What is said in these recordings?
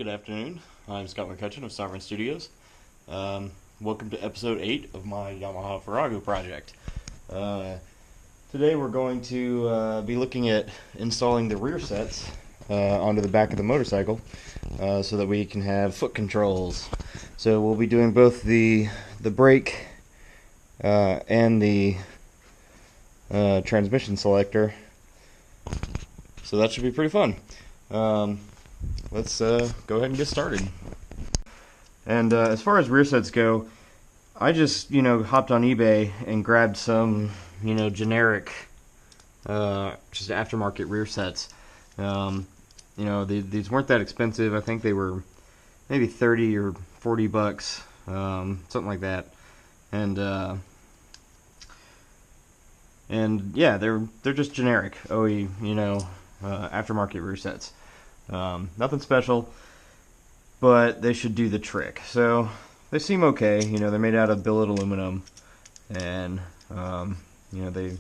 good afternoon. I'm Scott McCutcheon of Sovereign Studios. Welcome to episode 8 of my Yamaha Virago project. Today we're going to be looking at installing the rear sets onto the back of the motorcycle so that we can have foot controls. So we'll be doing both the brake and the transmission selector. So that should be pretty fun. Let's go ahead and get started. And as far as rear sets go, I just hopped on eBay and grabbed some generic just aftermarket rear sets. These weren't that expensive. I think they were maybe 30 or 40 bucks, something like that. And yeah, they're just generic OE aftermarket rear sets. Nothing special, but they should do the trick. So they seem okay. They're made out of billet aluminum, and they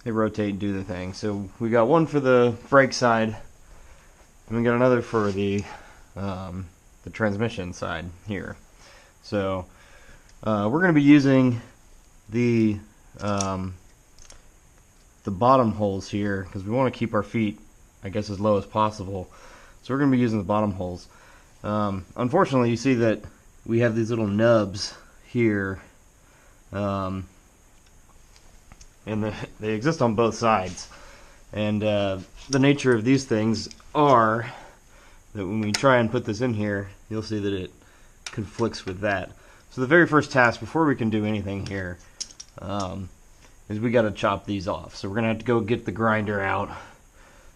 rotate and do the thing. So we got one for the brake side, and we got another for the transmission side here. So we're going to be using the bottom holes here because we want to keep our feet, I guess, as low as possible. So we're going to be using the bottom holes. Unfortunately, you see that we have these little nubs here, and they exist on both sides. And the nature of these things are that when we try and put this in here, you'll see that it conflicts with that. So the very first task before we can do anything here is we got to chop these off. So we're going to have to go get the grinder out,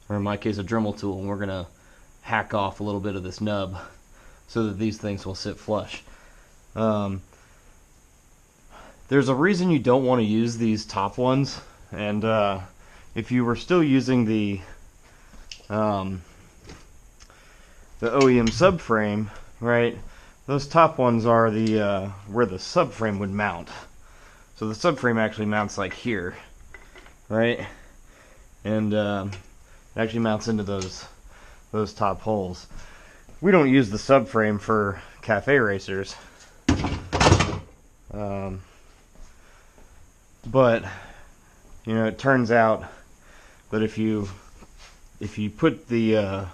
or in my case a Dremel tool, and we're going to hack off a little bit of this nub so that these things will sit flush. There's a reason you don't want to use these top ones, and if you were still using the OEM subframe, right, those top ones are the where the subframe would mount. So the subframe actually mounts like here, right, and it actually mounts into those top holes. We don't use the subframe for cafe racers, but it turns out that if you put the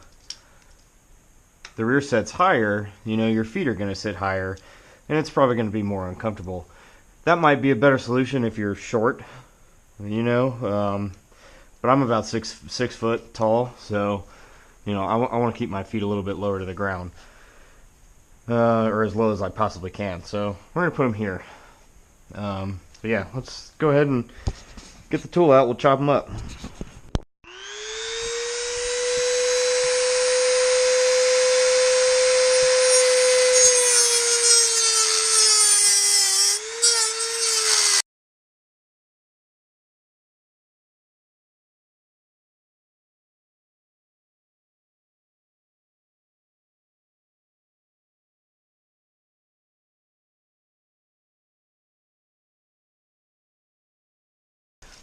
rear sets higher, your feet are going to sit higher, and it's probably going to be more uncomfortable. That might be a better solution if you're short, but I'm about six foot tall, so I want to keep my feet a little bit lower to the ground, or as low as I possibly can. So we're going to put them here. But yeah, let's go ahead and get the tool out. We'll chop them up.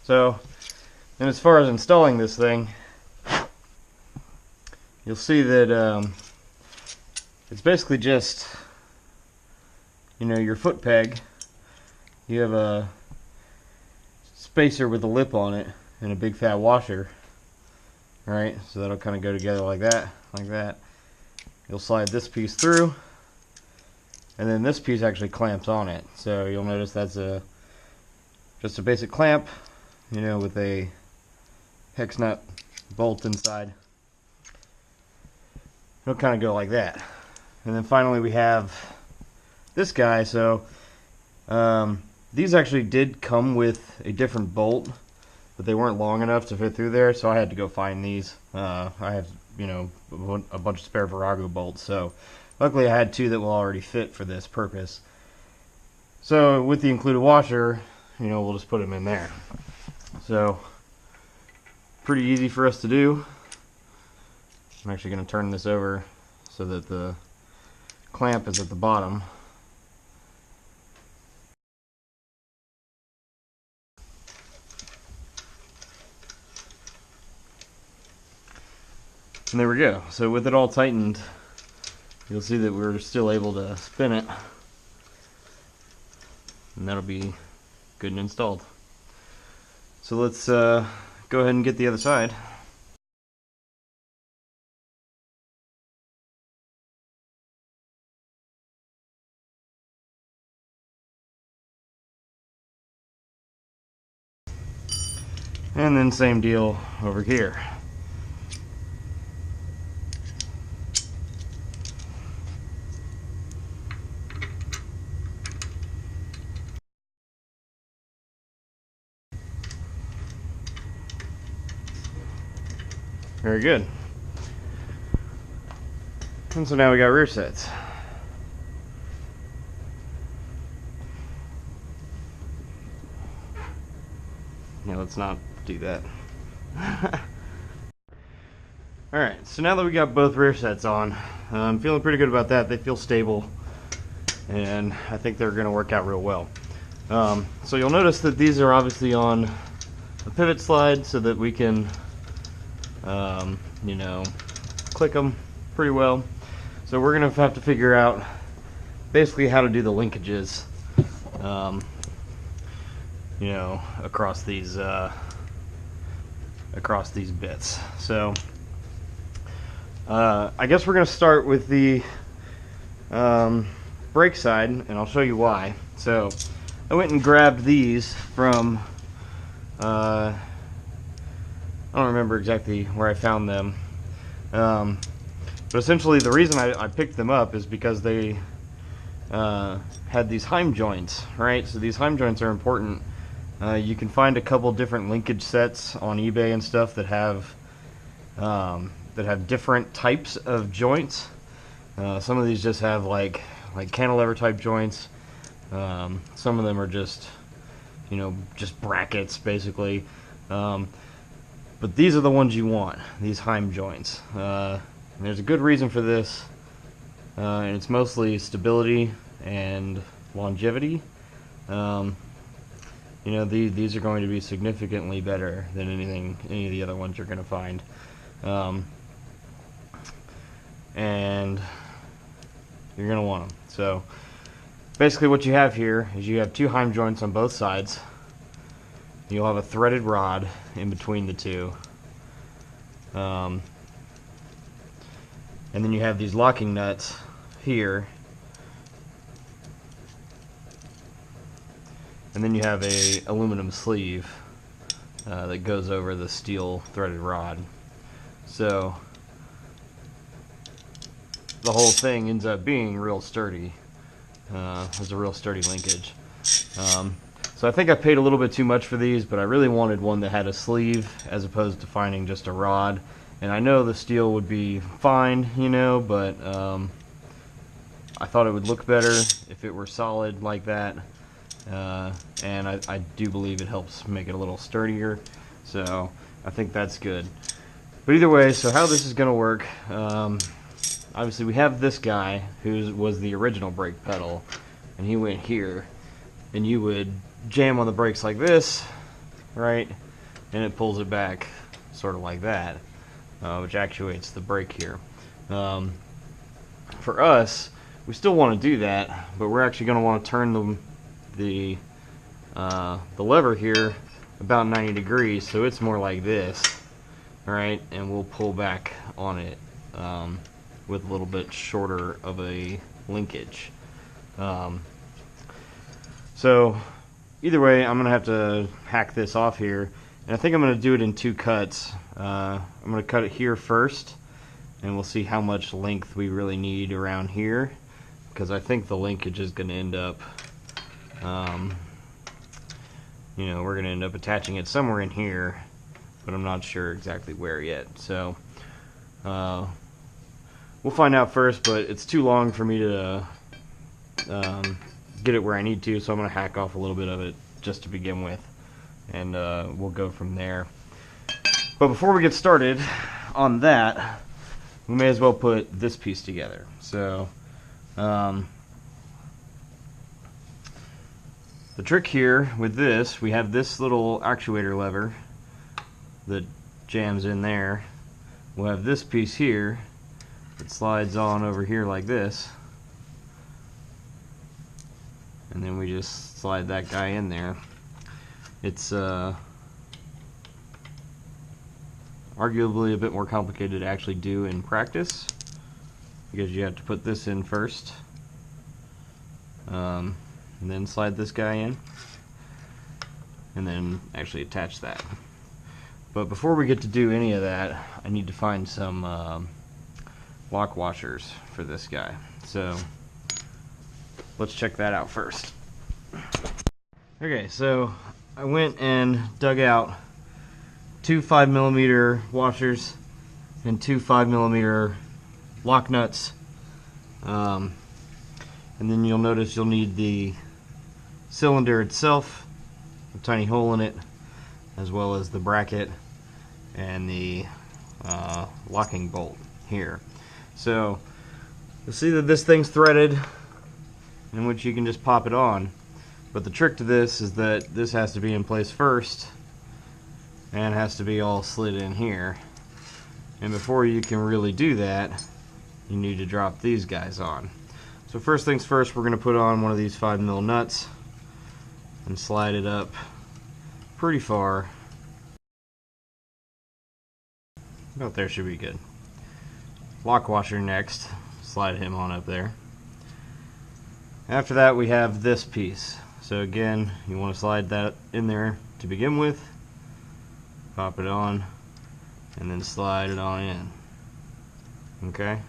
So, and as far as installing this thing, you'll see that it's basically just, your foot peg. You have a spacer with a lip on it and a big fat washer, right? So that'll kind of go together like that, like that. You'll slide this piece through, and then this piece actually clamps on it. So you'll notice that's just a basic clamp, with a hex nut bolt inside. It'll kind of go like that. And then finally we have this guy. So these actually did come with a different bolt, but they weren't long enough to fit through there, so I had to go find these. I have a bunch of spare Virago bolts, so luckily I had two that will already fit for this purpose. So with the included washer, we'll just put them in there. So pretty easy for us to do. I'm actually going to turn this over so that the clamp is at the bottom. And there we go. So with it all tightened, you'll see that we're still able to spin it, and that'll be good and installed. So let's go ahead and get the other side. And then same deal over here. Very good. And so now we got rear sets. Yeah, let's not do that. Alright, so now that we got both rear sets on, I'm feeling pretty good about that. They feel stable, and I think they're going to work out real well. So you'll notice that these are obviously on a pivot slide so that we can, you know, click them pretty well. So we're going to have to figure out basically how to do the linkages, you know, across these bits. So I guess we're going to start with the brake side, and I'll show you why. So I went and grabbed these from I don't remember exactly where I found them, but essentially the reason I picked them up is because they had these Heim joints, right? So these Heim joints are important. You can find a couple different linkage sets on eBay and stuff that have different types of joints. Some of these just have like cantilever type joints. Some of them are just, you know, just brackets basically. But these are the ones you want, these Heim joints. And there's a good reason for this, and it's mostly stability and longevity. You know, these are going to be significantly better than any of the other ones you're going to find. And you're going to want them. So basically what you have here is you have two Heim joints on both sides. You'll have a threaded rod in between the two. And then you have these locking nuts here. And then you have a aluminum sleeve that goes over the steel threaded rod. So the whole thing ends up being real sturdy. It's a real sturdy linkage. So I think I paid a little bit too much for these, but I really wanted one that had a sleeve as opposed to finding just a rod. And I know the steel would be fine, you know, but I thought it would look better if it were solid like that. And I do believe it helps make it a little sturdier, so I think that's good. But either way, so how this is going to work, obviously we have this guy who was the original brake pedal, and he went here, and you would jam on the brakes like this, right, and it pulls it back sort of like that, which actuates the brake here. For us, we still want to do that, but we're actually going to want to turn the lever here about 90 degrees, so it's more like this, right? And we'll pull back on it with a little bit shorter of a linkage. So either way, I'm gonna have to hack this off here, and I think I'm gonna do it in two cuts. I'm gonna cut it here first, and we'll see how much length we really need around here, because I think the linkage is gonna end up you know, we're going to end up attaching it somewhere in here, but I'm not sure exactly where yet. So we'll find out first, but it's too long for me to get it where I need to, so I'm going to hack off a little bit of it just to begin with, and we'll go from there. But before we get started on that, we may as well put this piece together. So the trick here with this, we have this little actuator lever that jams in there. We'll have this piece here it slides on over here like this, and then we just slide that guy in there. It's arguably a bit more complicated to actually do in practice, because you have to put this in first, and then slide this guy in, and then actually attach that. But before we get to do any of that, I need to find some lock washers for this guy. So let's check that out first. Okay, so I went and dug out two 5mm washers and two 5mm lock nuts, and then you'll notice you'll need the cylinder itself, a tiny hole in it, as well as the bracket and the locking bolt here. So you'll see that this thing's threaded, in which you can just pop it on, but the trick to this is that this has to be in place first and has to be all slid in here, and before you can really do that, you need to drop these guys on. So first things first, we're going to put on one of these 5mm nuts and slide it up pretty far. About there should be good. Lock washer next, slide him on up there. After that we have this piece. So again, you want to slide that in there to begin with, pop it on, and then slide it on in. Okay?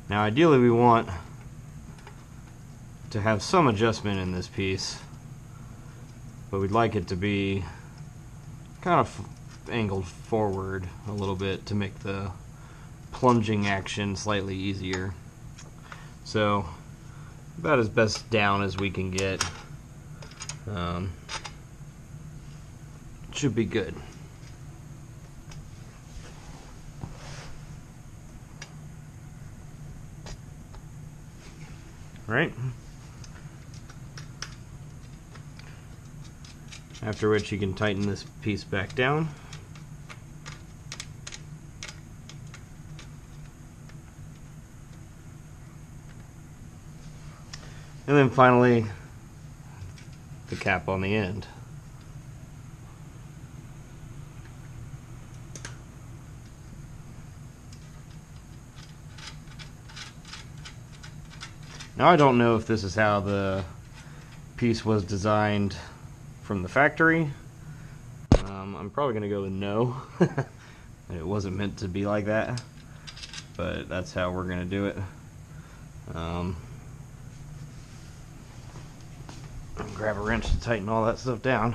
Now ideally we want to have some adjustment in this piece, but we'd like it to be kind of angled forward a little bit to make the plunging action slightly easier. So about as best down as we can get. Should be good. Right? After which you can tighten this piece back down. And then finally, the cap on the end. Now I don't know if this is how the piece was designed from the factory. I'm probably going to go with no. It wasn't meant to be like that, but that's how we're going to do it. Grab a wrench to tighten all that stuff down.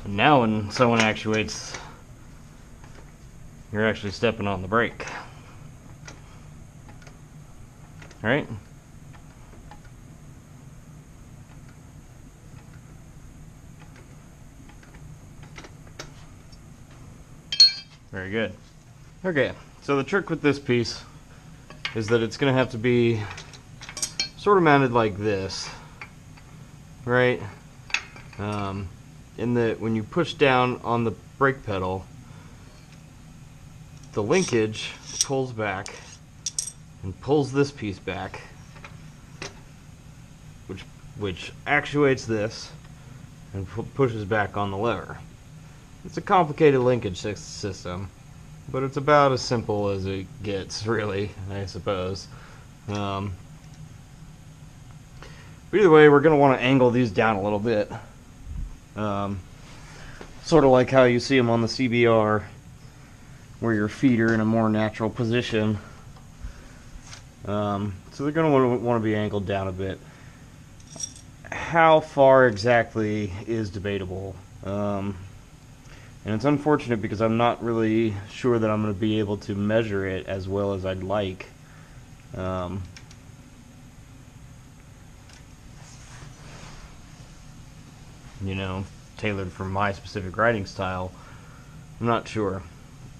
And now when someone actuates, you're actually stepping on the brake. Right? Very good. Okay, so the trick with this piece is that it's going to have to be sort of mounted like this, right? In that when you push down on the brake pedal, the linkage pulls back and pulls this piece back, which actuates this and pushes back on the lever. It's a complicated linkage system, but it's about as simple as it gets, really, I suppose. But either way, we're going to want to angle these down a little bit. Sort of like how you see them on the CBR, where your feet are in a more natural position. So they're going to want to be angled down a bit. How far exactly is debatable. And it's unfortunate because I'm not really sure that I'm going to be able to measure it as well as I'd like. You know, tailored for my specific riding style. I'm not sure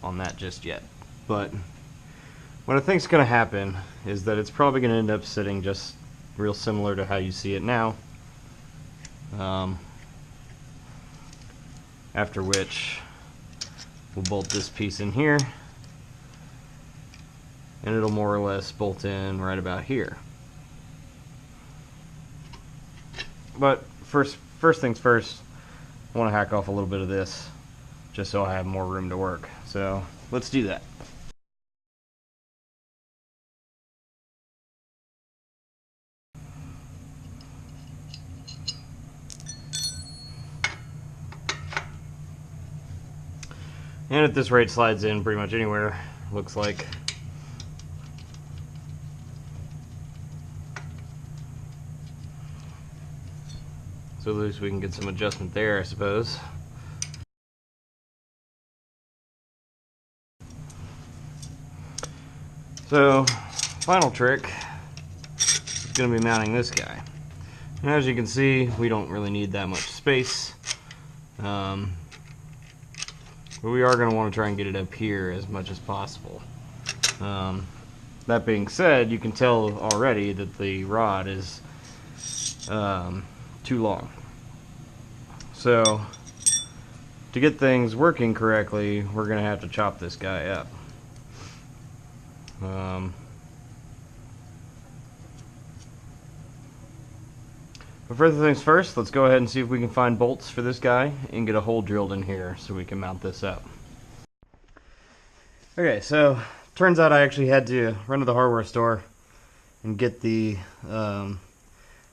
on that just yet. But what I think is going to happen is that it's probably going to end up sitting just real similar to how you see it now. After which we'll bolt this piece in here, and it'll more or less bolt in right about here. But first things first, I want to hack off a little bit of this just so I have more room to work. So let's do that. And at this rate, slides in pretty much anywhere, looks like. So at least we can get some adjustment there, I suppose. So, final trick is going to be mounting this guy. And as you can see, we don't really need that much space. But we are going to want to try and get it up here as much as possible. That being said, you can tell already that the rod is too long. So to get things working correctly, we're going to have to chop this guy up. But further things first, let's go ahead and see if we can find bolts for this guy and get a hole drilled in here so we can mount this up. Okay, so turns out I actually had to run to the hardware store and get the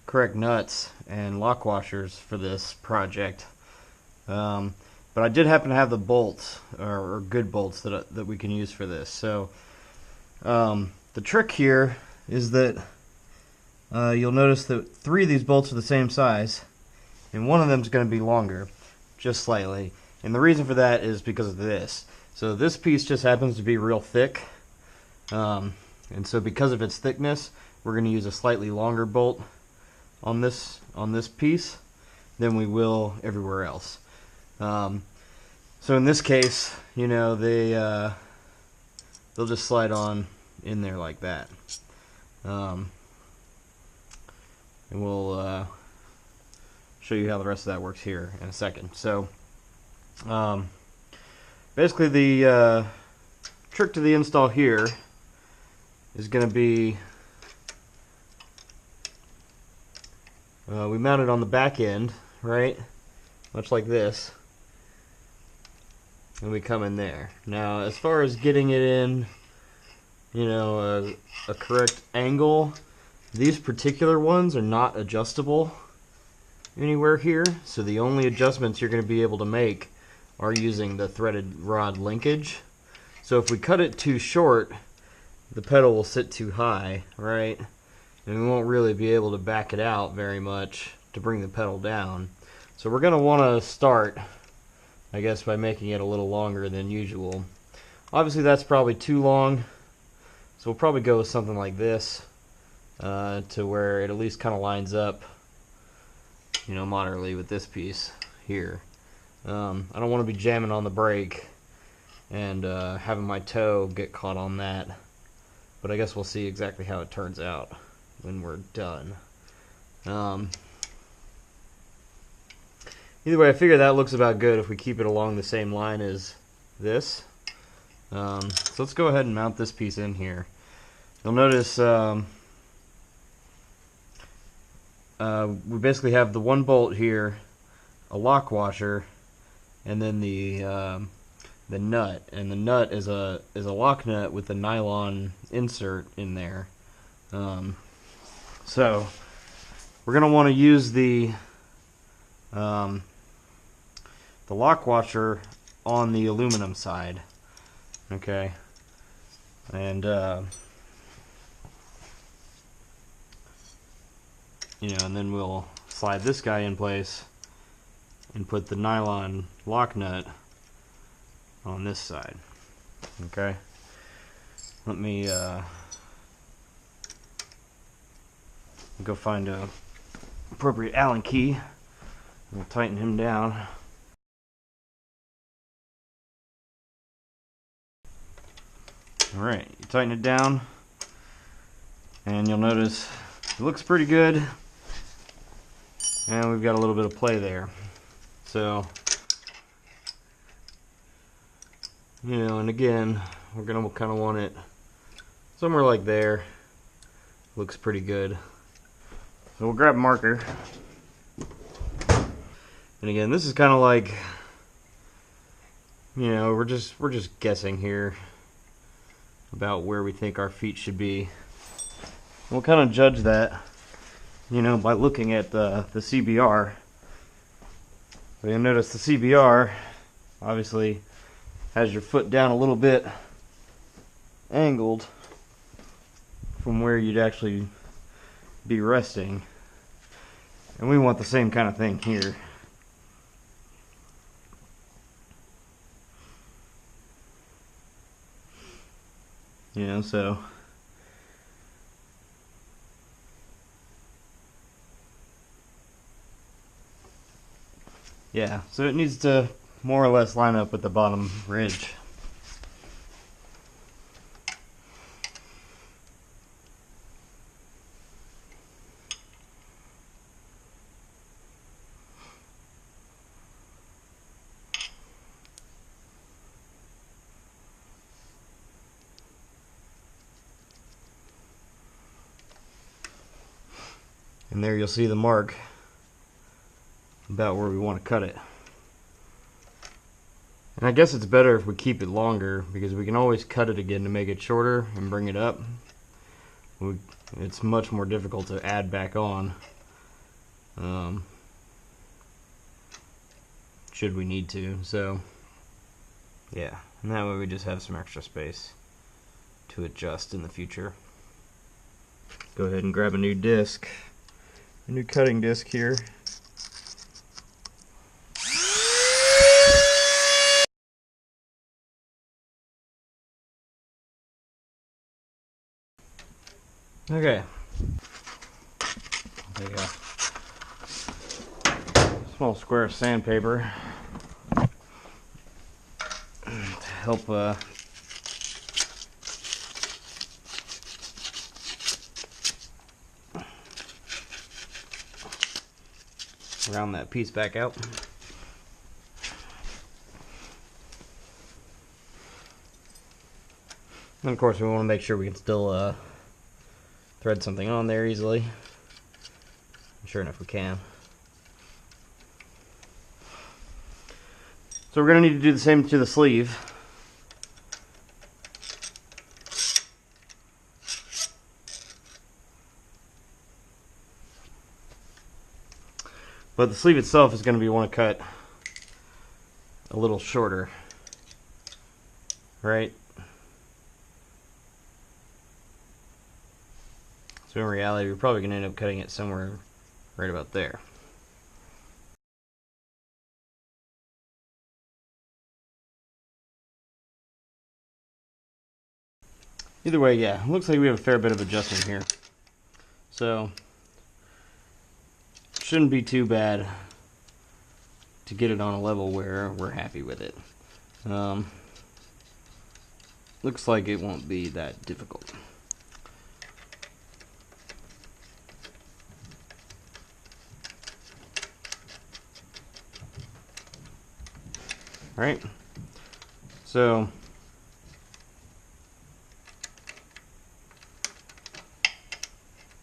correct nuts and lock washers for this project. But I did happen to have the bolts, or good bolts that we can use for this. So the trick here is that you'll notice that 3 of these bolts are the same size, and one of them is going to be longer, just slightly. And the reason for that is because of this. So this piece just happens to be real thick, and so because of its thickness, we're going to use a slightly longer bolt on this piece than we will everywhere else. So in this case, you know, they'll just slide on in there like that. And we'll show you how the rest of that works here in a second. So basically the trick to the install here is going to be we mount it on the back end, right? Much like this. And we come in there. Now, as far as getting it in, you know, a correct angle, these particular ones are not adjustable anywhere here, so the only adjustments you're going to be able to make are using the threaded rod linkage. So if we cut it too short, the pedal will sit too high, right? And we won't really be able to back it out very much to bring the pedal down. So we're going to want to start, I guess, by making it a little longer than usual. Obviously that's probably too long, so we'll probably go with something like this. To where it at least kind of lines up, you know, moderately with this piece here. I don't want to be jamming on the brake and having my toe get caught on that, but I guess we'll see exactly how it turns out when we're done. Either way, I figure that looks about good if we keep it along the same line as this. So let's go ahead and mount this piece in here. You'll notice we basically have the one bolt here, a lock washer, and then the nut. And the nut is a lock nut with a nylon insert in there. So we're going to want to use the lock washer on the aluminum side. Okay, and you know, and then we'll slide this guy in place and put the nylon lock nut on this side. Okay, let me go find a appropriate Allen key. We'll tighten him down. Alright, you tighten it down, and you'll notice It looks pretty good, and we've got a little bit of play there. So, you know, and again, we're gonna kind of want it somewhere like there. Looks pretty good. So we'll grab a marker. And again, this is kind of like, you know, we're just guessing here about where we think our feet should be. We'll kind of judge that, you know, by looking at the CBR. So you'll notice the CBR obviously has your foot down a little bit angled from where you'd actually be resting. And we want the same kind of thing here. You know, so yeah, so it needs to more or less line up with the bottom ridge. And there you'll see the mark about where we want to cut it. And I guess it's better if we keep it longer, because we can always cut it again to make it shorter and bring it up. It's much more difficult to add back on, should we need to. So yeah, and that way we just have some extra space to adjust in the future. Go ahead and grab a new disc. A new cutting disc here. Okay. Take a small square of sandpaper to help round that piece back out. And of course we want to make sure we can still thread something on there easily. Sure enough, we can. So we're going to need to do the same to the sleeve. But the sleeve itself is going to be want to cut a little shorter, right? So in reality, we're probably going to end up cutting it somewhere right about there. Either way, yeah, looks like we have a fair bit of adjustment here. So shouldn't be too bad to get it on a level where we're happy with it. Looks like it won't be that difficult. All right, so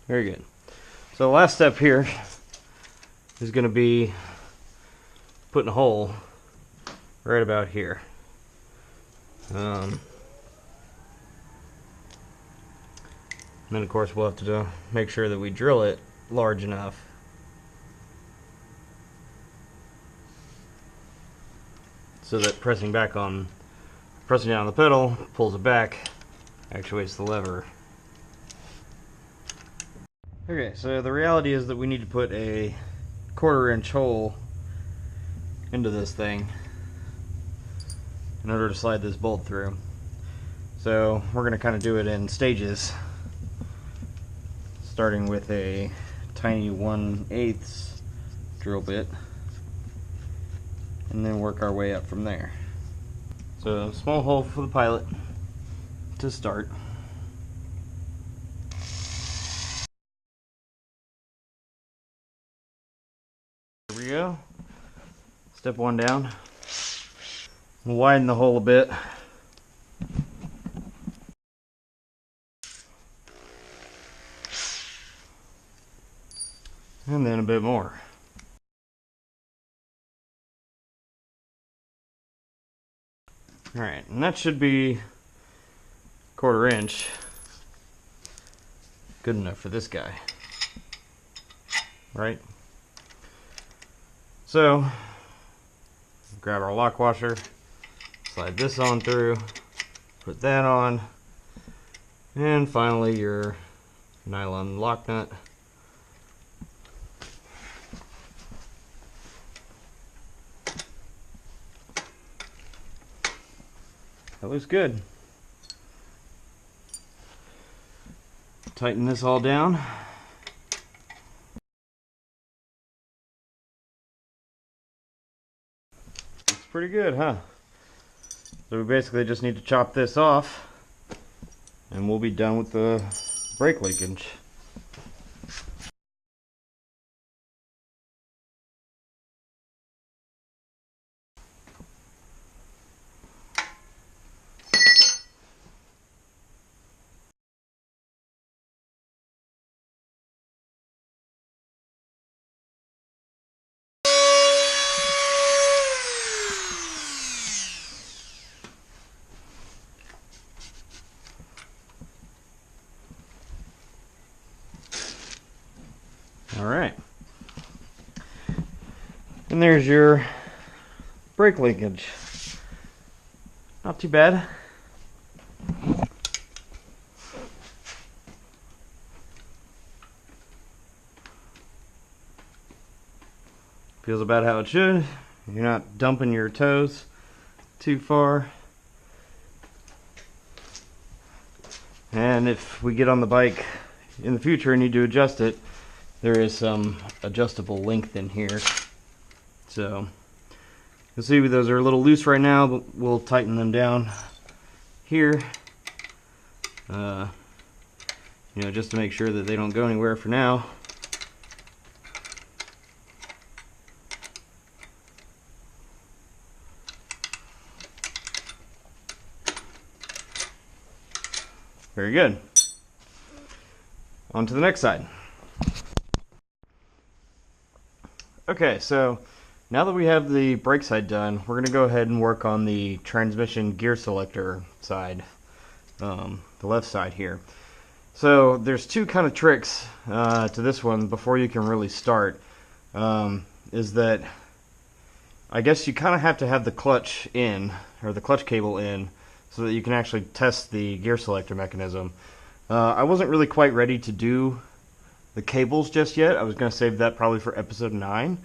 very good. So the last step here is going to be putting a hole right about here. And then of course we'll have to make sure that we drill it large enough so that pressing down on the pedal pulls it back, actuates the lever. Okay, so the reality is that we need to put a 1/4-inch hole into this thing in order to slide this bolt through. So we're going to kind of do it in stages, starting with a tiny 1/8 drill bit, and then work our way up from there. So small hole for the pilot to start. step one down. We'll widen the hole a bit. And then a bit more. Alright, and that should be 1/4 inch. Good enough for this guy. Right? So, grab our lock washer, slide this on through, put that on, and finally your nylon lock nut. That looks good. Tighten this all down. Looks pretty good, huh? So we basically just need to chop this off and we'll be done with the brake linkage. Alright. And there's your brake linkage. Not too bad. Feels about how it should. You're not dumping your toes too far. And if we get on the bike in the future and need to adjust it, there is some adjustable length in here. So you'll see those are a little loose right now, but we'll tighten them down here. You know, just to make sure that they don't go anywhere for now. Very good. On to the next side. Okay, so now that we have the brake side done, we're going to go ahead and work on the transmission gear selector side, the left side here. So there's two kind of tricks to this one before you can really start. Is that I guess you kind of have to have the clutch in, or the clutch cable in, so that you can actually test the gear selector mechanism. I wasn't really quite ready to do the cables just yet. I was going to save that probably for episode 9.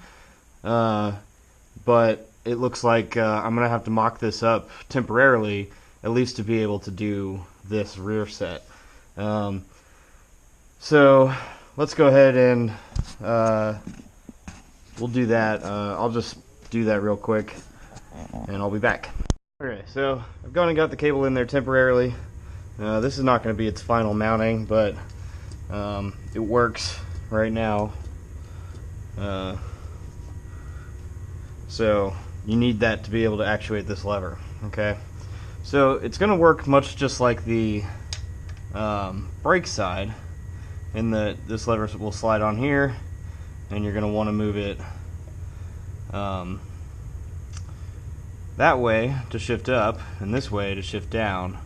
But it looks like I'm going to have to mock this up temporarily, at least to be able to do this rear set. So let's go ahead and we'll do that. I'll just do that real quick and I'll be back. Okay, so I've gone and got the cable in there temporarily. This is not going to be its final mounting, but it works right now. So you need that to be able to actuate this lever. Okay, so it's going to work much just like the brake side, in that this lever will slide on here, and you're going to want to move it that way to shift up, and this way to shift down.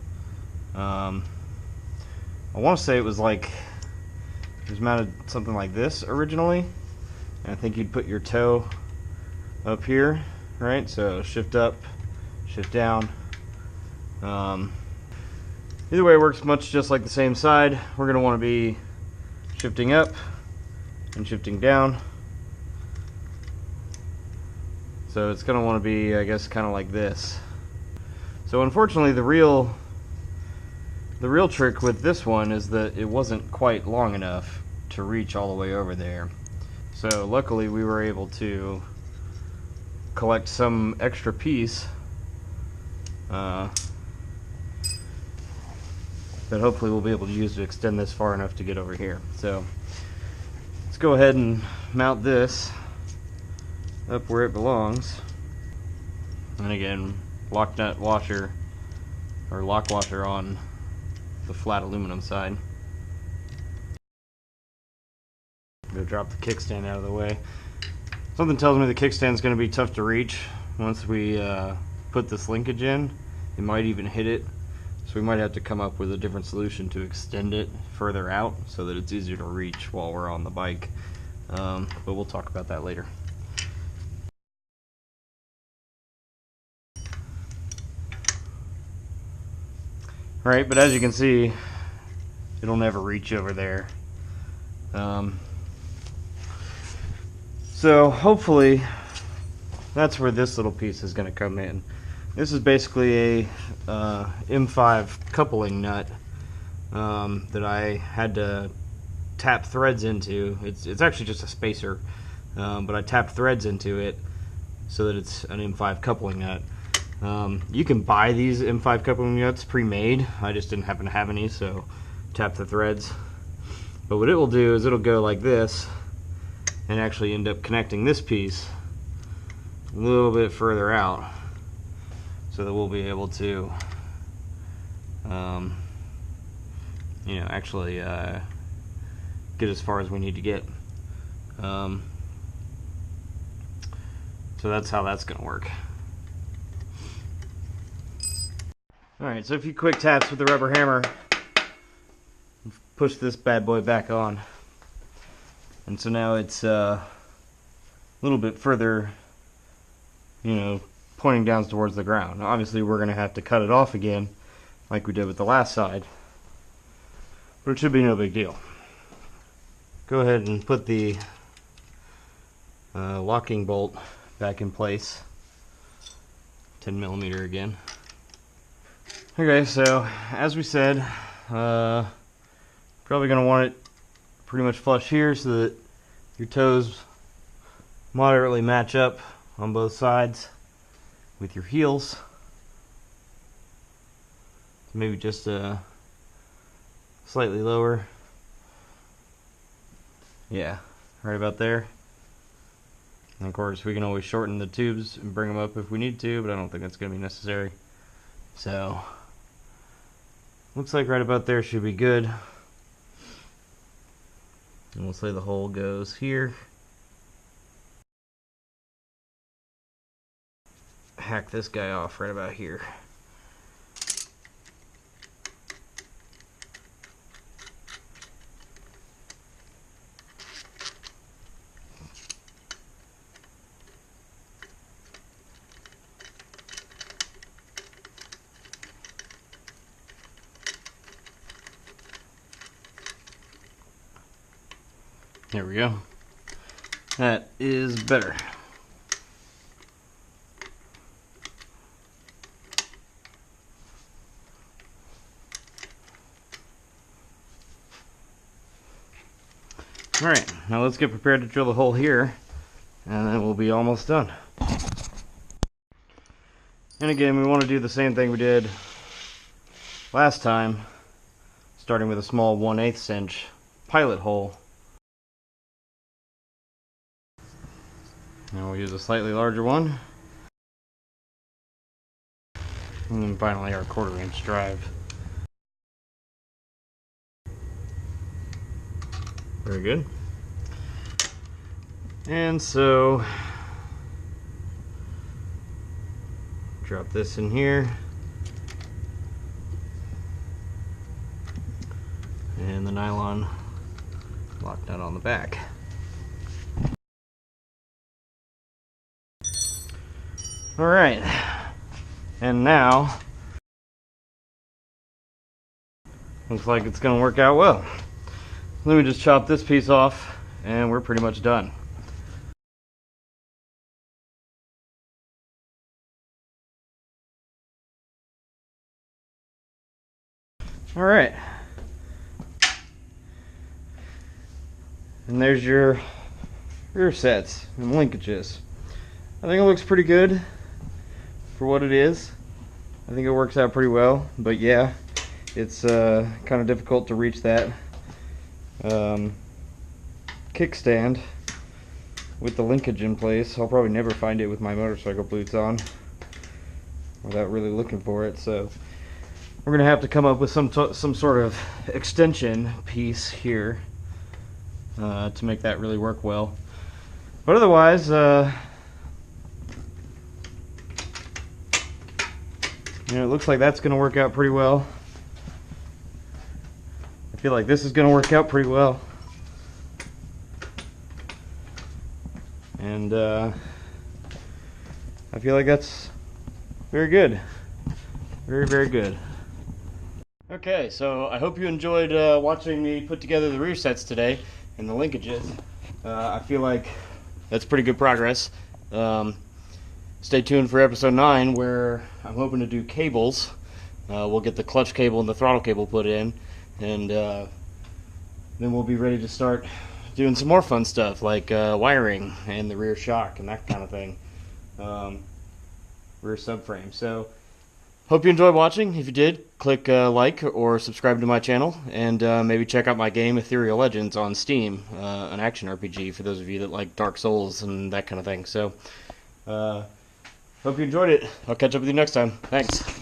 I want to say it was mounted something like this originally, and I think you'd put your toe up here, right? So shift up, shift down. Either way, it works much just like the same side. We're going to want to be shifting up and shifting down. So it's going to want to be, I guess, kind of like this. So unfortunately, the real trick with this one is that it wasn't quite long enough to reach all the way over there. So luckily we were able to collect some extra piece that hopefully we'll be able to use to extend this far enough to get over here. So let's go ahead and mount this up where it belongs. And again, lock nut washer or lock washer on the flat aluminum side. Go drop the kickstand out of the way. Something tells me the kickstand is going to be tough to reach once we put this linkage in. It might even hit it, so we might have to come up with a different solution to extend it further out so that it's easier to reach while we're on the bike. But we'll talk about that later. Right, but as you can see, it'll never reach over there. So hopefully that's where this little piece is going to come in. This is basically a M5 coupling nut that I had to tap threads into. It's actually just a spacer, but I tapped threads into it so that it's an M5 coupling nut. You can buy these M5 coupling nuts pre-made. I just didn't happen to have any, so tap the threads. But what it will do is it'll go like this and actually end up connecting this piece a little bit further out so that we'll be able to actually get as far as we need to get. So that's how that's going to work. Alright, so a few quick taps with the rubber hammer, push this bad boy back on. And so now it's a little bit further, pointing down towards the ground. Now, obviously we're going to have to cut it off again like we did with the last side, but it should be no big deal. Go ahead and put the locking bolt back in place. 10mm again. Okay, so as we said, probably going to want it pretty much flush here so that your toes moderately match up on both sides with your heels. Maybe just slightly lower. Yeah, right about there. And of course we can always shorten the tubes and bring them up if we need to, but I don't think that's going to be necessary. So looks like right about there should be good. And we'll say the hole goes here. Hack this guy off right about here. There we go. That is better. Alright, now let's get prepared to drill the hole here, and then we'll be almost done. And again, we want to do the same thing we did last time, starting with a small 1/8 inch pilot hole. Now we'll use a slightly larger one. And then finally our 1/4 inch drive. Very good. And so, drop this in here. And the nylon lock nut on the back. Alright, and now looks like it's going to work out well. Let me just chop this piece off and we're pretty much done. Alright, and there's your rear sets and linkages. I think it looks pretty good for what it is. I think it works out pretty well, but yeah, it's kind of difficult to reach that kickstand with the linkage in place. I'll probably never find it with my motorcycle boots on. without really looking for it. So we're gonna have to come up with some sort of extension piece here to make that really work well. But otherwise, it looks like that's gonna work out pretty well. I feel like this is gonna work out pretty well. And I feel like that's very good. Very, very good. Okay, so I hope you enjoyed watching me put together the rear sets today and the linkages. I feel like that's pretty good progress. Stay tuned for episode 9, where I'm hoping to do cables. We'll get the clutch cable and the throttle cable put in, and then we'll be ready to start doing some more fun stuff like wiring and the rear shock and that kind of thing. Rear subframe. So hope you enjoyed watching. If you did, click like or subscribe to my channel, and maybe check out my game Ethereal Legends on Steam, an action RPG for those of you that like Dark Souls and that kind of thing. So hope you enjoyed it. I'll catch up with you next time. Thanks.